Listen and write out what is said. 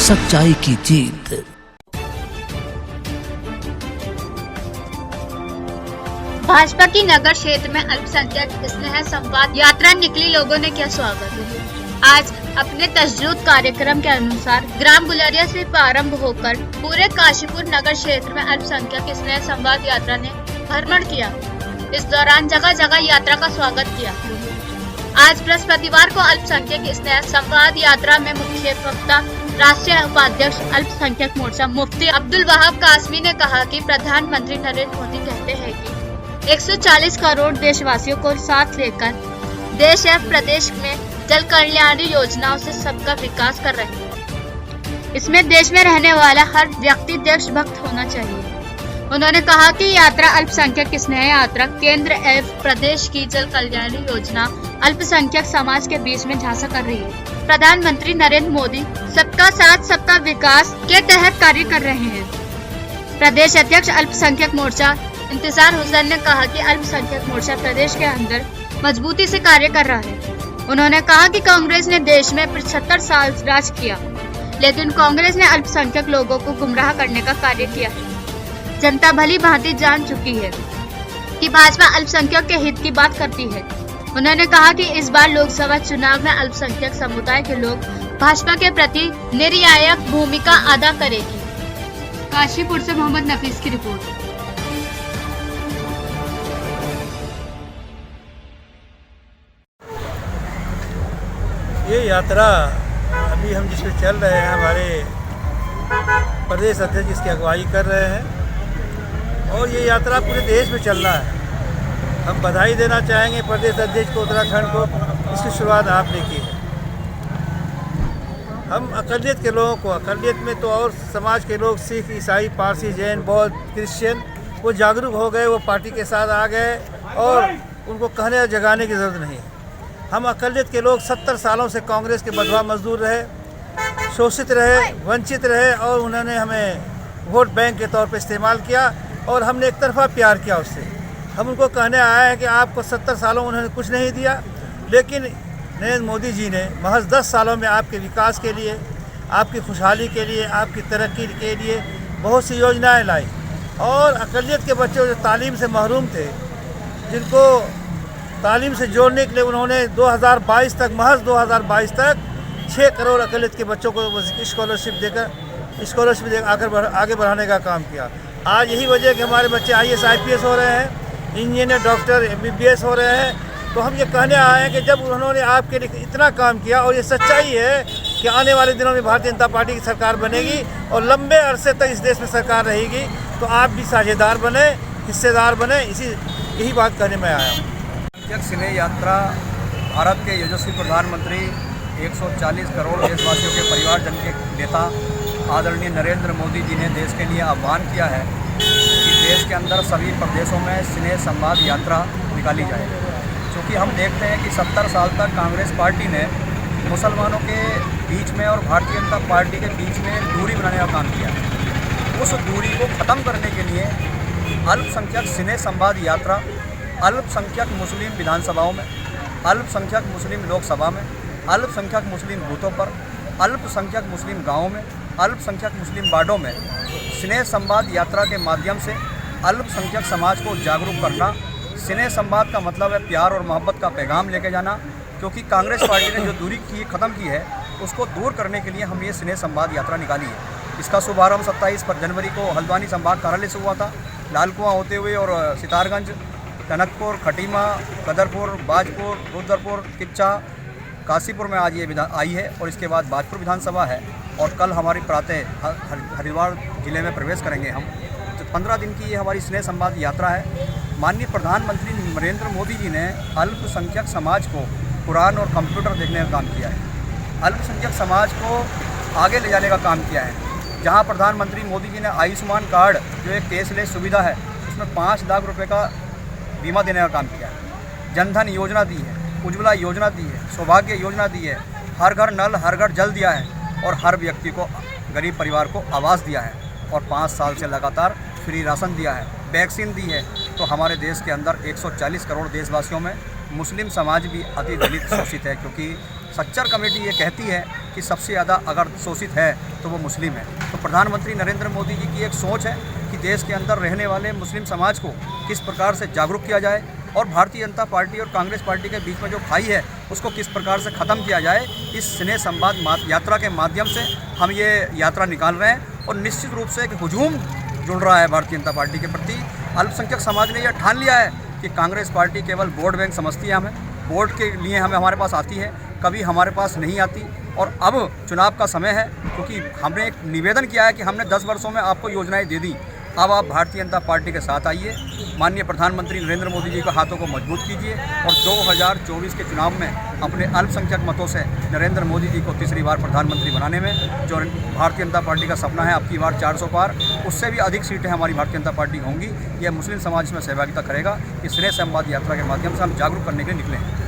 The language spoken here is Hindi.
सच्चाई की जीत। भाजपा की नगर क्षेत्र में अल्पसंख्यक स्नेह संवाद यात्रा निकली, लोगों ने किया स्वागत। आज अपने तशद्दुद कार्यक्रम के अनुसार ग्राम गुलरिया से प्रारंभ होकर पूरे काशीपुर नगर क्षेत्र में अल्पसंख्यक स्नेह संवाद यात्रा ने भ्रमण किया। इस दौरान जगह जगह यात्रा का स्वागत किया। आज बृहस्पतिवार को अल्पसंख्यक स्नेह संवाद यात्रा में मुख्य वक्ता राष्ट्रीय उपाध्यक्ष अल्पसंख्यक मोर्चा मुफ्ती अब्दुल वहाब कासमी ने कहा कि प्रधानमंत्री नरेंद्र मोदी कहते हैं कि 140 करोड़ देशवासियों को साथ लेकर देश एवं प्रदेश में जल कल्याण योजनाओं से सबका विकास कर रहे हैं। इसमें देश में रहने वाला हर व्यक्ति देशभक्त होना चाहिए। उन्होंने कहा कि यात्रा अल्पसंख्यक स्नेह यात्रा केंद्र एवं प्रदेश की जल कल्याण योजना अल्पसंख्यक समाज के बीच में झांसा कर रही है। प्रधानमंत्री नरेंद्र मोदी सबका साथ सबका विकास के तहत कार्य कर रहे हैं। प्रदेश अध्यक्ष अल्पसंख्यक मोर्चा इंतजार हुसैन ने कहा कि अल्पसंख्यक मोर्चा प्रदेश के अंदर मजबूती से कार्य कर रहा है। उन्होंने कहा कि कांग्रेस ने देश में 75 साल राज किया, लेकिन कांग्रेस ने अल्पसंख्यक लोगों को गुमराह करने का कार्य किया है। जनता भली भांति जान चुकी है कि भाजपा अल्पसंख्यक के हित की बात करती है। उन्होंने कहा कि इस बार लोकसभा चुनाव में अल्पसंख्यक समुदाय के लोग भाजपा के प्रति निर्णायक भूमिका अदा करेगी। काशीपुर से मोहम्मद नफीस की रिपोर्ट। ये यात्रा अभी हम जिसमें चल रहे हैं, हमारे प्रदेश अध्यक्ष इसकी अगुवाई कर रहे हैं और ये यात्रा पूरे देश में चलना है। हम बधाई देना चाहेंगे प्रदेश अध्यक्ष को, उत्तराखंड को, इसकी शुरुआत आपने की है। हम अक़लियत के लोगों को, अक़लियत में तो और समाज के लोग सिख, ईसाई, पारसी, जैन, बौद्ध, क्रिश्चियन, वो जागरूक हो गए, वो पार्टी के साथ आ गए और उनको कहने और जगाने की ज़रूरत नहीं है। हम अक़लियत के लोग 70 सालों से कांग्रेस के बदवा मजदूर रहे, शोषित रहे, वंचित रहे और उन्होंने हमें वोट बैंक के तौर पर इस्तेमाल किया और हमने एक तरफा प्यार किया उससे। हम उनको कहने आए हैं कि आपको 70 सालों में उन्होंने कुछ नहीं दिया, लेकिन नरेंद्र मोदी जी ने महज 10 सालों में आपके विकास के लिए, आपकी खुशहाली के लिए, आपकी तरक्की के लिए बहुत सी योजनाएं लाई और अक़लियत के बच्चे जो तालीम से महरूम थे, जिनको तालीम से जोड़ने के लिए उन्होंने 2022 तक, महज 2022 तक 6 करोड़ अक़लियत के बच्चों को स्कॉलरशिप देकर आगे बढ़ाने का काम किया। आज यही वजह है कि हमारे बच्चे IAS IPS हो रहे हैं, इंजीनियर, डॉक्टर, MBBS हो रहे हैं। तो हम ये कहने आए हैं कि जब उन्होंने आपके लिए इतना काम किया और ये सच्चाई है कि आने वाले दिनों में भारतीय जनता पार्टी की सरकार बनेगी और लंबे अरसे तक इस देश में सरकार रहेगी, तो आप भी साझेदार बने, हिस्सेदार बने, यही बात कहने में आया हूँ। स्नेह यात्रा भारत के यशस्वी प्रधानमंत्री 140 करोड़ देशवासियों के परिवारजन के नेता आदरणीय नरेंद्र मोदी जी ने देश के लिए आह्वान किया है कि देश के अंदर सभी प्रदेशों में स्नेह संवाद यात्रा निकाली जाए, क्योंकि हम देखते हैं कि 70 साल तक कांग्रेस पार्टी ने मुसलमानों के बीच में और भारतीय जनता पार्टी के बीच में दूरी बनाने का काम किया है। उस दूरी को ख़त्म करने के लिए अल्पसंख्यक स्नेह संवाद यात्रा अल्पसंख्यक मुस्लिम विधानसभाओं में, अल्पसंख्यक मुस्लिम लोकसभा में, अल्पसंख्यक मुस्लिम बूथों पर, अल्पसंख्यक मुस्लिम गाँवों में, अल्पसंख्यक मुस्लिम वार्डों में स्नेह संवाद यात्रा के माध्यम से अल्पसंख्यक समाज को जागरूक करना। स्नेह संवाद का मतलब है प्यार और मोहब्बत का पैगाम लेके जाना, क्योंकि कांग्रेस पार्टी ने जो दूरी ख़त्म की है उसको दूर करने के लिए हम ये स्नेह संवाद यात्रा निकाली है। इसका शुभारंभ 27 जनवरी को हल्द्वानी संभाग कार्यालय से हुआ था। लालकुआं होते हुए और सितारगंज, टनकपुर, खटीमा, कदरपुर, बाजपुर, रुद्रपुर, किच्चा, काशीपुर में आज ये आई है और इसके बाद बाजपुर विधानसभा है और कल हमारी प्रातः हरिद्वार जिले में प्रवेश करेंगे हम। तो 15 दिन की ये हमारी स्नेह संवाद यात्रा है। माननीय प्रधानमंत्री नरेंद्र मोदी जी ने अल्पसंख्यक समाज को कुरान और कंप्यूटर देखने का काम किया है, अल्पसंख्यक समाज को आगे ले जाने का काम किया है। जहाँ प्रधानमंत्री मोदी जी ने आयुष्मान कार्ड जो एक कैशलेस सुविधा है उसमें 5 लाख रुपये का बीमा देने का काम किया है, जनधन योजना दी है, उज्ज्वला योजना दी है, सौभाग्य योजना दी है, हर घर नल हर घर जल दिया है और हर व्यक्ति को, गरीब परिवार को आवास दिया है और 5 साल से लगातार फ्री राशन दिया है, वैक्सीन दी है। तो हमारे देश के अंदर 140 करोड़ देशवासियों में मुस्लिम समाज भी अति दलित शोषित है, क्योंकि सच्चर कमेटी ये कहती है कि सबसे ज़्यादा अगर शोषित है तो वो मुस्लिम है। तो प्रधानमंत्री नरेंद्र मोदी जी की एक सोच है कि देश के अंदर रहने वाले मुस्लिम समाज को किस प्रकार से जागरूक किया जाए और भारतीय जनता पार्टी और कांग्रेस पार्टी के बीच में जो खाई है उसको किस प्रकार से ख़त्म किया जाए। इस स्नेह संवाद यात्रा के माध्यम से हम ये यात्रा निकाल रहे हैं और निश्चित रूप से एक हुजूम जुड़ रहा है भारतीय जनता पार्टी के प्रति। अल्पसंख्यक समाज ने यह ठान लिया है कि कांग्रेस पार्टी केवल वोट बैंक समझती है हमें, वोट के लिए हमारे पास आती है, कभी हमारे पास नहीं आती। और अब चुनाव का समय है, क्योंकि हमने एक निवेदन किया है कि हमने 10 वर्षों में आपको योजनाएं दे दी। अब आप भारतीय जनता पार्टी के साथ आइए, माननीय प्रधानमंत्री नरेंद्र मोदी जी के हाथों को मजबूत कीजिए और 2024 के चुनाव में अपने अल्पसंख्यक मतों से नरेंद्र मोदी जी को तीसरी बार प्रधानमंत्री बनाने में जो भारतीय जनता पार्टी का सपना है आपकी बार 400 पार, उससे भी अधिक सीटें हमारी भारतीय जनता पार्टी होंगी। यह मुस्लिम समाज इसमें सहभागिता करेगा। इस स्नेह संवाद यात्रा के माध्यम से हम जागरूक करने के लिए निकले हैं।